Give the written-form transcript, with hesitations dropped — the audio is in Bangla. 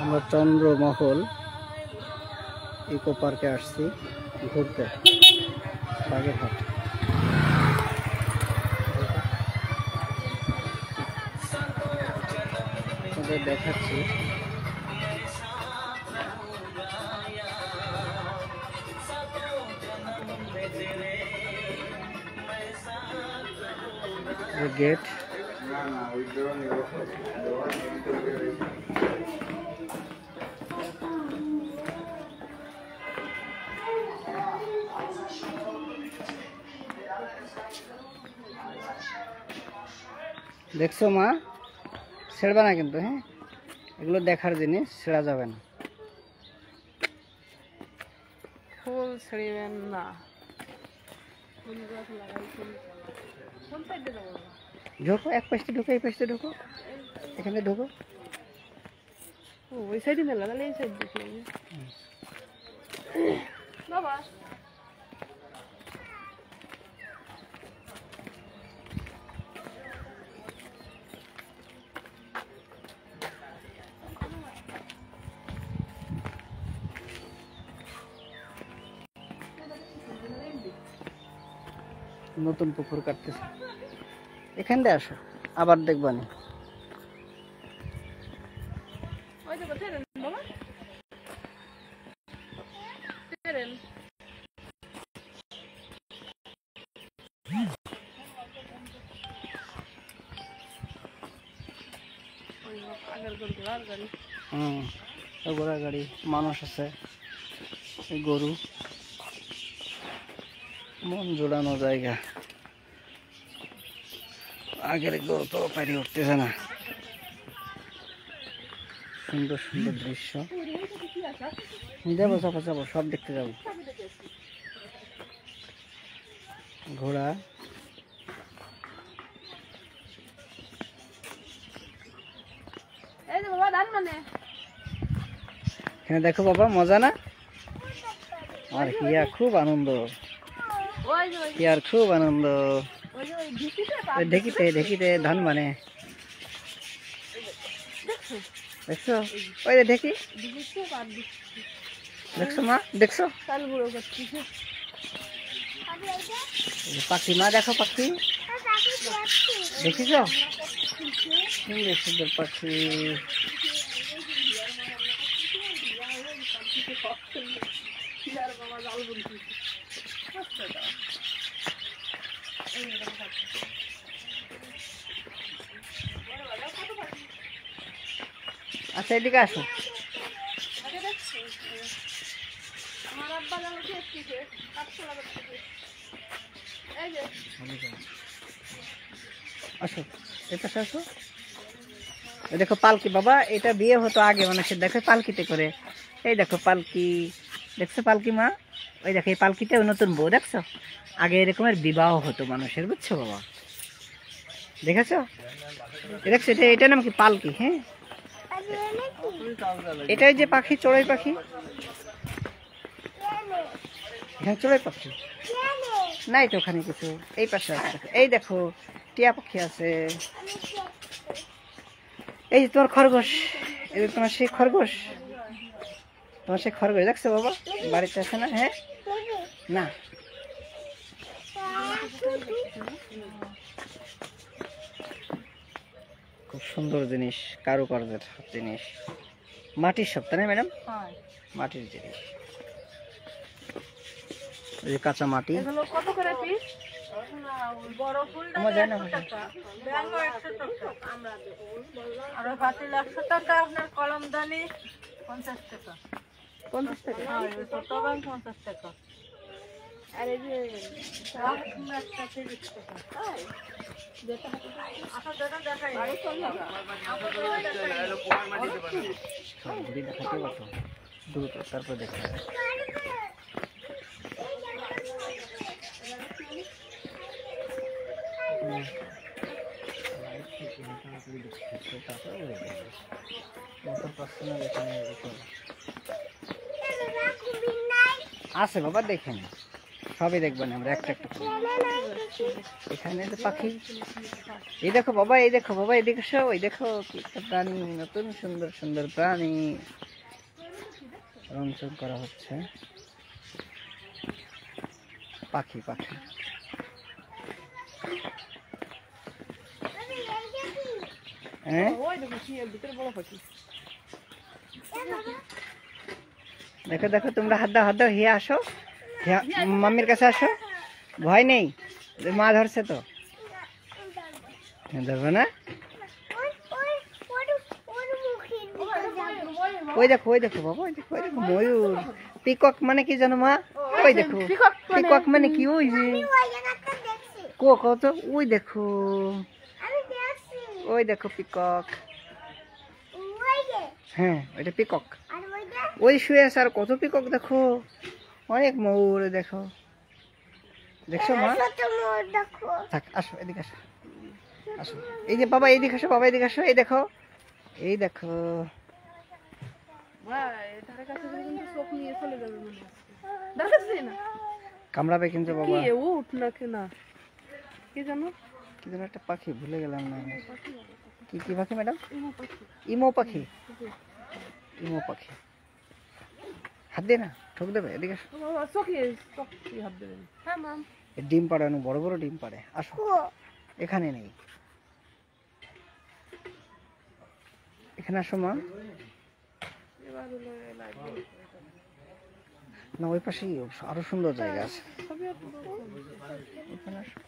আমরা চন্দ্রমহল ইকো পার্কে আসছি ঘুরতে, বাগেরহাট। আপনাদের দেখাচ্ছি গেট। দেখছো মা, ছেড়বা না কিন্তু, হ্যাঁ এগুলো দেখার জিনিস, ছেড়া যাবে না। ফুল ছিঁড়বেন না। ঢোকো, এক পাশে ঢোকো, এই পাশে ঢোকো, এখানে ঢোকো। ওই সাইডে মেলা, তাহলে এই সাইড দেখি বাবা। নতুন পুকুর কাটতেছে, এখান দিয়ে আসো, আবার দেখবানি। ঘোড়া গাড়ি, মানুষ আছে, গরু, মন জোড়ানো জায়গা। আগের গরু তো পারি উঠতেছে না। সুন্দর সুন্দর দৃশ্য, যাবো যাবো যাবো, সব দেখতে যাবো। ঘোড়া, এখানে দেখো বাবা, মজা না? আর হিয়া খুব আনন্দ, হিয়ার খুব আনন্দ। ঢেকিতে ঢেকিতে ধান মানে দেখছো, ওই যে ঢেকি দেখছো মা, দেখছো পাখি মা, দেখো পাখি দেখিস, সুন্দর সুন্দর পাখি। আচ্ছা এদিকে আসো, আসো এপাশে আসো। দেখো পালকি বাবা, এটা বিয়ে হতো আগে মানুষের, দেখো পালকিতে করে। এই দেখো পালকি, দেখছো পালকি মা? ওই দেখো এই পালকিতে নতুন বউ, দেখছো? আগে এরকমের বিবাহ হতো মানুষের, বুঝছো বাবা? দেখেছো? দেখছো এটা, এটা নাম কি? পালকি। হ্যাঁ, এটাই যে পাখি, চড়াই পাখি, হ্যাঁ চড়াই পাখি নাই তো ওখানে কিছু, এই পাশে আছে। এই দেখো টিয়া পাখি আছে, এই যে তোমার খরগোশ, এই যে তোমার সেই খরগোশ, তোমার সেই খরগোশ দেখছো বাবা, বাড়িতে আছে না? হ্যাঁ না, খুব সুন্দর জিনিস, কারুকার্যের জিনিস, মাটির সব, তাই না ম্যাডাম? মাটির জিনিস, এই যে কাঁচা মাটি। কত করে পিস? বড় ফুলটা 100 টাকা, ব্যাঙ্গো 100 টাকা, আর পাতিল 100 টাকা, আপনার কলমদানি 50 টাকা। 50 টাকা? হ্যাঁ, ছোট ব্যাং 50 টাকা। আর এই যে একটা 30 টাকা। দেখাই দ্রুত, তারপর দেখা যাবে। আছে বাবা, দেখেন সবই দেখবো না আমরা একটা একটা করে। এখানে তো পাখি, এই দেখো বাবা, এই দেখো বাবা, এদিকে এসো, ওই দেখো কি একটা প্রাণী, নতুন সুন্দর সুন্দর প্রাণী রংচং করা হচ্ছে। পাখি পাখি হ্যাঁ, দেখো দেখো তোমরা হাত দাও হিয়া আসো, মাম্মির কাছে আসো, ভয় নেই, মা ধরছে তো, ধরবে না। ওই দেখো বাবা, ওই দেখো ময়ূর। পিকক মানে কি জানো মা? ওই দেখো পিকক মানে কি, ওই যে কত, ওই দেখো, ওই দেখো পিকক। হ্যাঁ ওইটা পিকক, ওই শুয়ে আছে। আর কত পিকক দেখো, অনেক ময়ূর দেখো, দেখছো মা? থাক, আসো এদিকে আসো, আসো এই যে বাবা, এইদিকে আসো বাবা, এইদিকে আসো, এই দেখো, এই দেখো। কামড়াবে কিন্তু বাবা। উঠ না কেনা কি জানো, কি যেন একটা পাখি, ভুলে গেলাম না। কি কি পাখি ম্যাডাম? ইমো পাখি, ইমো পাখি। হাত দিয়ে না, ঠক দেবে। এদিকে আসো। ডিম পাড়ানো, বড় বড় ডিম পাড়ে। আসো, এখানে নেই, এখানে আসো মা। না ওই পাশেই আরো সুন্দর জায়গা আছে, এখানে আসো।